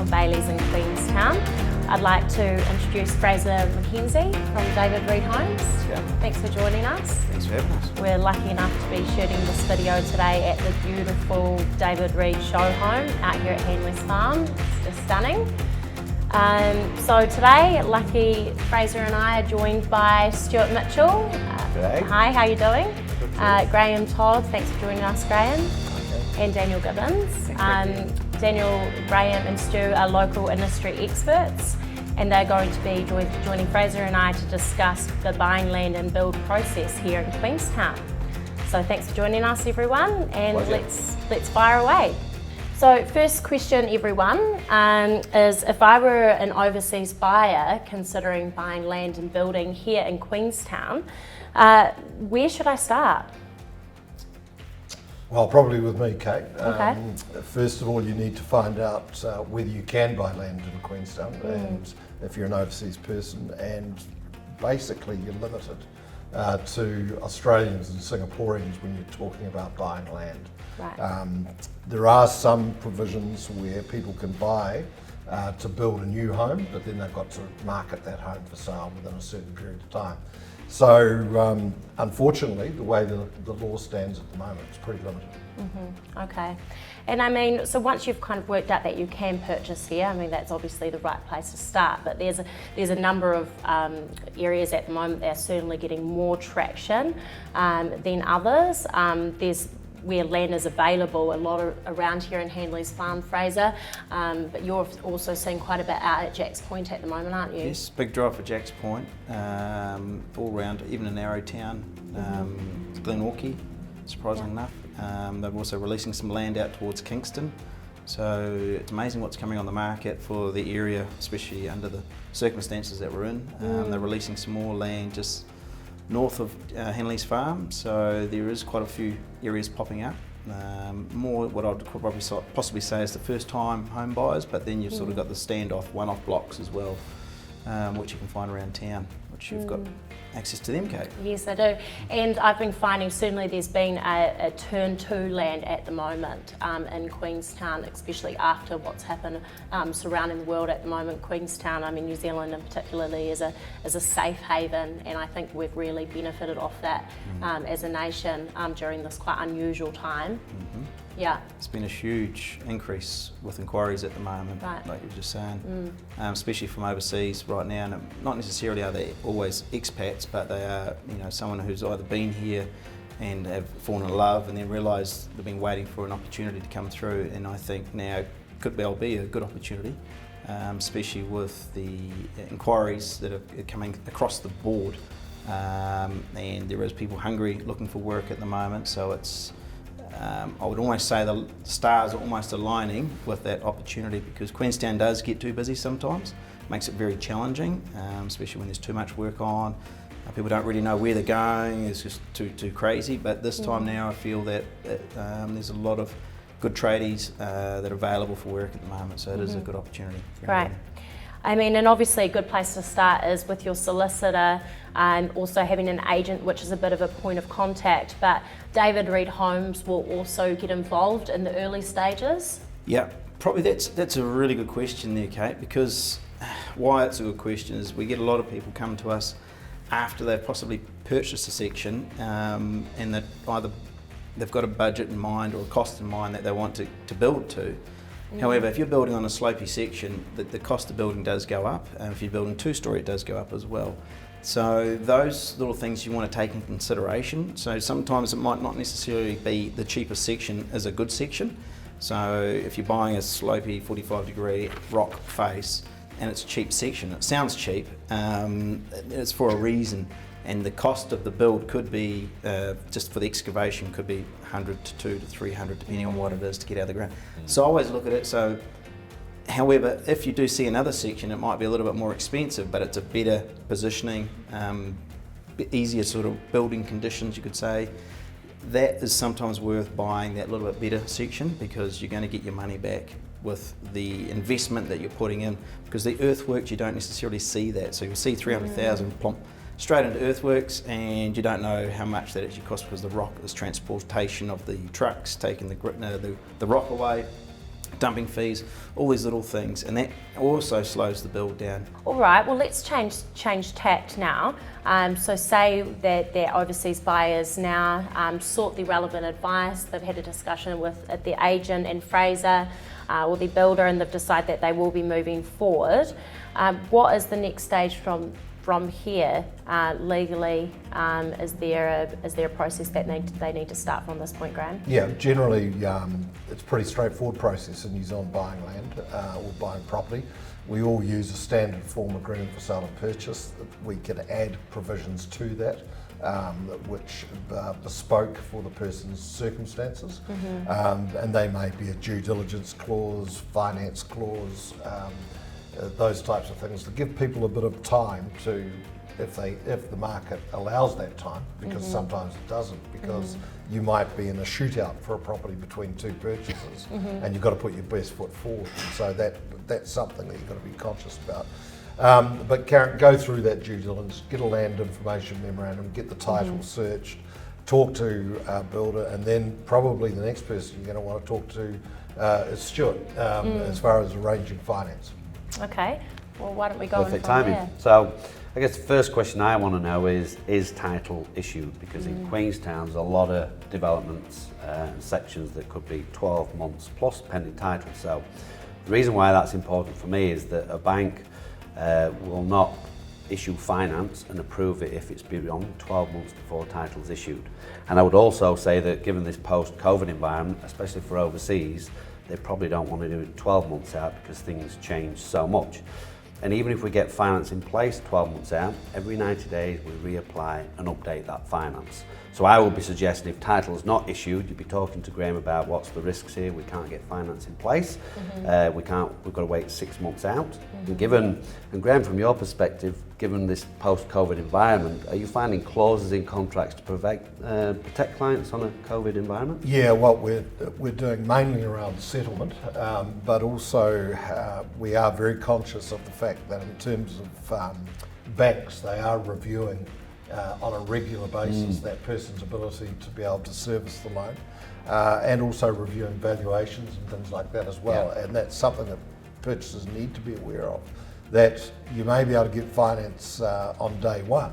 of Bayleys in Queenstown. I'd like to introduce Fraser and Mackenzie from Reid Homes. Yeah. Thanks for joining us. Thanks for having us. We're lucky enough to be shooting this video today at the beautiful Reid show home out here at Hanley's farm. It's just stunning. So today, lucky Fraser and I are joined by Stewart Mitchell. G'day. Hi, how are you doing? Greime, Todd, thanks for joining us, Greime. Okay. And Daniel Gibbons. Daniel, Greime and Stu are local industry experts, and they're going to be joining Fraser and I to discuss the buying land and build process here in Queenstown. So thanks for joining us, everyone, and let's fire away. So first question, everyone, is if I were an overseas buyer considering buying land and building here in Queenstown, where should I start? Well, probably with me, Kate. Okay. First of all, you need to find out whether you can buy land in Queenstown, and if you're an overseas person, and basically you're limited to Australians and Singaporeans when you're talking about buying land. Right. There are some provisions where people can buy to build a new home, but then they've got to market that home for sale within a certain period of time. So unfortunately, the way the law stands at the moment, it's pretty limited. Mm-hmm. Okay. And I mean, so once you've kind of worked out that you can purchase here, I mean, that's obviously the right place to start, but there's a number of areas at the moment that are certainly getting more traction than others. There's where land is available, a lot around here in Hanley's farm, Fraser, but you're also seeing quite a bit out at Jack's Point at the moment, aren't you? Yes, big drive for Jack's Point, all round, even in Arrowtown, Glenorchy, surprisingly enough. They're also releasing some land out towards Kingston, so it's amazing what's coming on the market for the area, especially under the circumstances that we're in. They're releasing some more land just north of Hanley's farm, so there is quite a few areas popping up. More what I'd probably possibly say is the first time home buyers, but then you've sort of got the standoff one-off blocks as well, which you can find around town, which you've got access to them, Kate. Yes, I do. And I've been finding certainly there's been a turn to land at the moment in Queenstown, especially after what's happened surrounding the world at the moment. Queenstown, I mean New Zealand in particularly, is a safe haven, and I think we've really benefited off that as a nation during this quite unusual time. Yeah. It's been a huge increase with inquiries at the moment, right, like you were just saying, especially from overseas right now. And not necessarily are they always expats, but they are, someone who's either been here and have fallen in love and then realised they've been waiting for an opportunity to come through. And I think now could well be a good opportunity, especially with the inquiries that are coming across the board. And there is people hungry looking for work at the moment, so it's I would almost say the stars are almost aligning with that opportunity, because Queenstown does get too busy sometimes, makes it very challenging, especially when there's too much work on. People don't really know where they're going, it's just too crazy, but this time now I feel that there's a lot of good tradies that are available for work at the moment, so it is a good opportunity. Great. I mean, and obviously a good place to start is with your solicitor and also having an agent, which is a bit of a point of contact, but Reid Homes will also get involved in the early stages? Yeah, probably that's a really good question there, Kate, because why it's a good question is we get a lot of people come to us after they've possibly purchased a section and that either they've got a budget in mind or a cost in mind that they want to build to. However, if you're building on a slopey section, the cost of building does go up, and if you're building two-storey, it does go up as well. So those little things you want to take in consideration. So sometimes it might not necessarily be the cheapest section is a good section. So if you're buying a slopey 45-degree rock face and it's a cheap section, it sounds cheap, it's for a reason. And the cost of the build could be, just for the excavation, could be 100 to 200 to 300, depending on what it is to get out of the ground. So I always look at it, so, however, if you do see another section, it might be a little bit more expensive, but it's a better positioning, easier sort of building conditions, you could say. That is sometimes worth buying that little bit better section, because you're going to get your money back with the investment that you're putting in, because the earthworks, you don't necessarily see that. So you'll see 300,000 plump straight into earthworks, and you don't know how much that actually costs, because the rock is transportation of the trucks taking the rock away. dumping fees, all these little things, and that also slows the build down. All right, well let's change tact now. So say that their overseas buyers now sought the relevant advice, they've had a discussion with the agent and Fraser or the builder, and they've decided that they will be moving forward. What is the next stage from here legally? Is there a process that they need to start from this point, Greime? Yeah, generally it's a pretty straightforward process in New Zealand buying land or buying property. We all use a standard form agreement for sale and purchase. We can add provisions to that which are bespoke for the person's circumstances, and they may be a due diligence clause, finance clause, those types of things to give people a bit of time to, if the market allows that time, because sometimes it doesn't, because you might be in a shootout for a property between two purchasers, and you've got to put your best foot forward. And so that's something that you've got to be conscious about. But go through that due diligence, get a land information memorandum, get the title searched, talk to a builder, and then probably the next person you're going to want to talk to is Stewart, as far as arranging finance. Okay, well why don't we go Perfect from timing. there? So I guess the first question I want to know is title issued? Because in Queenstown there's a lot of developments and sections that could be 12 months plus pending title. So the reason why that's important for me is that a bank will not issue finance and approve it if it's beyond 12 months before title is issued. And I would also say that given this post-COVID environment, especially for overseas, they probably don't want to do it 12 months out because things change so much. And even if we get finance in place 12 months out, every 90 days we reapply and update that finance. So I would be suggesting if title is not issued, you'd be talking to Greime about what's the risks here. We can't get finance in place. We've got to wait 6 months out. And Greime, from your perspective, given this post-COVID environment, are you finding clauses in contracts to protect clients on a COVID environment? Yeah, what we're doing mainly around settlement, but also we are very conscious of the fact that in terms of banks, they are reviewing on a regular basis that person's ability to be able to service the loan, and also reviewing valuations and things like that as well. And that's something that purchasers need to be aware of, that you may be able to get finance on day one,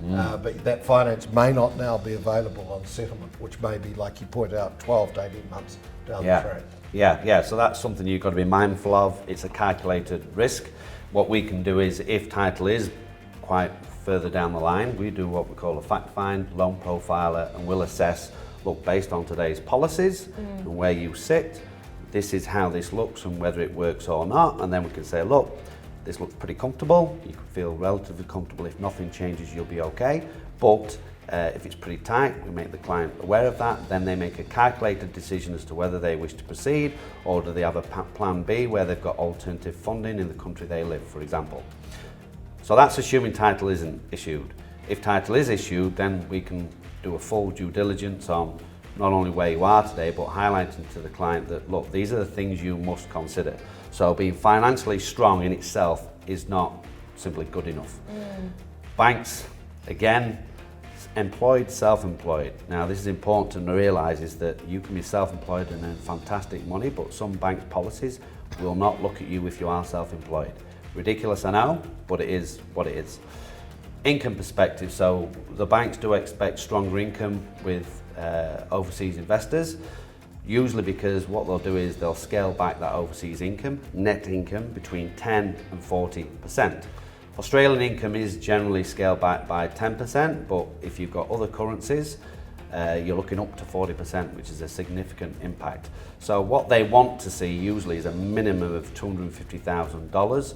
but that finance may not now be available on settlement, which may be, like you point out, 12 to 18 months down the track. Yeah, so that's something you've got to be mindful of. It's a calculated risk. What we can do is, if title is quite further down the line, we do what we call a fact find, loan profiler, and we'll assess, look, based on today's policies and where you sit, this is how this looks and whether it works or not. And then we can say, look, this looks pretty comfortable. You can feel relatively comfortable. If nothing changes, you'll be okay. But if it's pretty tight, we make the client aware of that. Then they make a calculated decision as to whether they wish to proceed, or do they have a plan B where they've got alternative funding in the country they live, for example. So that's assuming title isn't issued. If title is issued, then we can do a full due diligence on not only where you are today, but highlighting to the client that, look, these are the things you must consider. So being financially strong in itself is not simply good enough. Banks, again, employed, self-employed. Now this is important to realise, is that you can be self-employed and earn fantastic money, but some banks' policies will not look at you if you are self-employed. Ridiculous, I know, but it is what it is. Income perspective, so the banks do expect stronger income with overseas investors, usually because what they'll do is they'll scale back that overseas income, net income, between 10 and 40%. Australian income is generally scaled back by 10%, but if you've got other currencies, you're looking up to 40%, which is a significant impact. So what they want to see usually is a minimum of $250,000,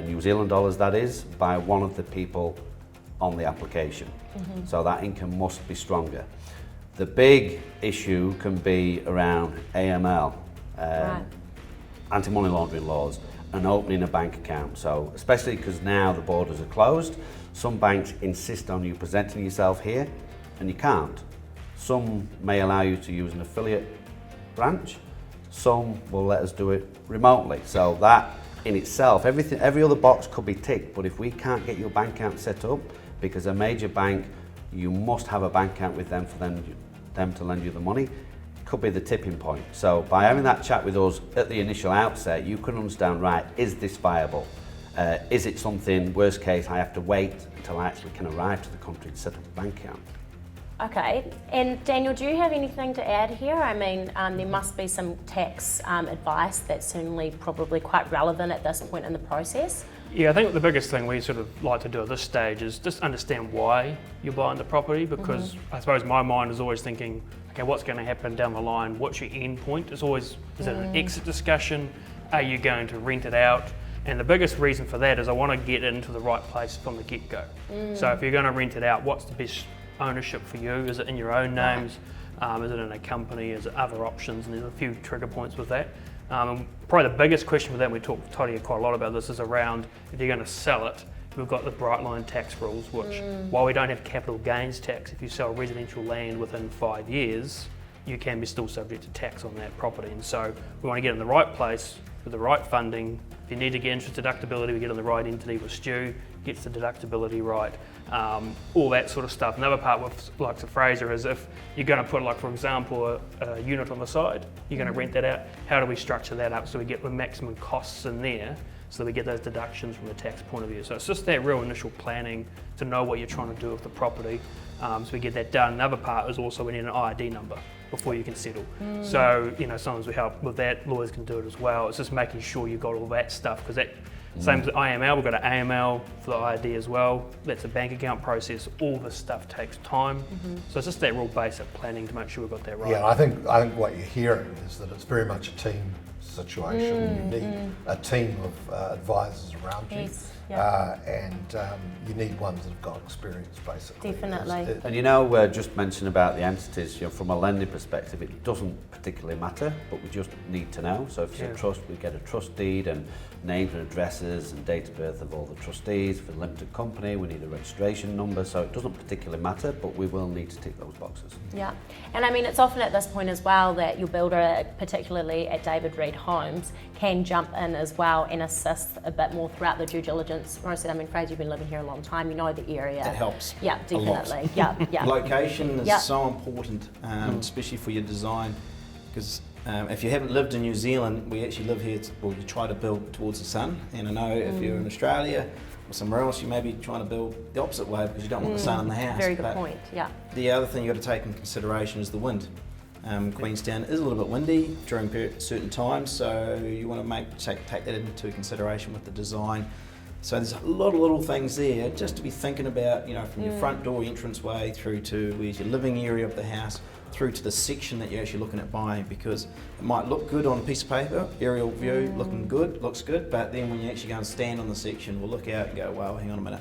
New Zealand dollars that is, by one of the people on the application. So that income must be stronger. The big issue can be around AML, anti-money laundering laws, and opening a bank account. So especially because now the borders are closed, some banks insist on you presenting yourself here, and you can't. Some may allow you to use an affiliate branch, some will let us do it remotely. So that in itself, every other box could be ticked, but if we can't get your bank account set up, because a major bank, you must have a bank account with them for them to lend you the money. could be the tipping point. So by having that chat with us at the initial outset, you can understand, right, is this viable? Is it something, worst case, I have to wait until I actually can arrive to the country to set up a bank account? Okay, and Daniel, do you have anything to add here? I mean, there must be some tax advice that's certainly probably quite relevant at this point in the process. Yeah, I think the biggest thing we sort of like to do at this stage is just understand why you're buying the property, because I suppose my mind is always thinking, okay, what's going to happen down the line? What's your end point? It's always, is it an exit discussion? Are you going to rent it out? And the biggest reason for that is I want to get into the right place from the get-go. So if you're going to rent it out, what's the best ownership for you? Is it in your own names? Is it in a company? Is it other options? And there's a few trigger points with that. And probably the biggest question for that, and we talked to Todd quite a lot about this, is around if you're going to sell it, we've got the bright line tax rules, which while we don't have capital gains tax, if you sell residential land within 5 years, you can be still subject to tax on that property. And so we want to get in the right place with the right funding. If you need to get interest deductibility, we get on the right entity with Stu, gets the deductibility right, all that sort of stuff. Another part with like the Fraser is if you're going to put, like for example, a unit on the side, you're going to rent that out, how do we structure that up so we get the maximum costs in there so that we get those deductions from a tax point of view. So it's just that real initial planning to know what you're trying to do with the property, so we get that done. Another part is also we need an ID number before you can settle. So, you know, sometimes we help with that, lawyers can do it as well. It's just making sure you've got all that stuff, because that, same as IML, we've got an AML for the ID as well. That's a bank account process. All this stuff takes time. So it's just that real basic planning to make sure we've got that right. Yeah, I think what you're hearing is that it's very much a team situation. You need a team of advisors around you. Yes, yeah. And you need ones that have got experience, basically. Definitely. And you know, just mention about the entities, you know, from a lending perspective, it doesn't particularly matter, but we just need to know. So if it's a trust, we get a trust deed and names and addresses and date of birth of all the trustees. For a limited company, we need a registration number, so it doesn't particularly matter, but we will need to tick those boxes. Yeah, and I mean, it's often at this point as well that your builder, particularly at David Reid Homes, can jump in as well and assist a bit more throughout the due diligence process. I mean, Fraser, you've been living here a long time, you know the area. That helps. Yeah, definitely. Yeah. Location is so important, especially for your design, because if you haven't lived in New Zealand, we actually live here, you try to build towards the sun. And I know if you're in Australia or somewhere else, you may be trying to build the opposite way because you don't want the sun in the house. Very good point, yeah. The other thing you've got to take in consideration is the wind. Queenstown is a little bit windy during certain times, so you want to take that into consideration with the design. So there's a lot of little things there just to be thinking about, you know, from your front door entranceway through to where's your living area of the house, through to the section that you're actually looking at buying, because it might look good on a piece of paper, aerial view, looks good, but then when you actually go and stand on the section, we'll look out and go, well, hang on a minute,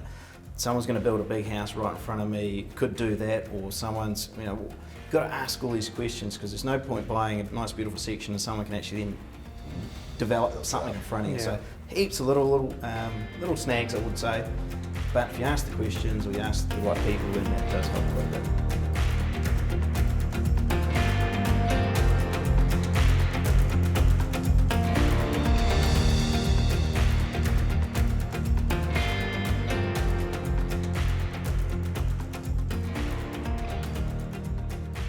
someone's going to build a big house right in front of me, could do that, or someone's, you know, you've got to ask all these questions, because there's no point buying a nice beautiful section and someone can actually then develop something in front of you. So heaps of little snags, I would say, but if you ask the questions or you ask the right people, then that does help quite a bit.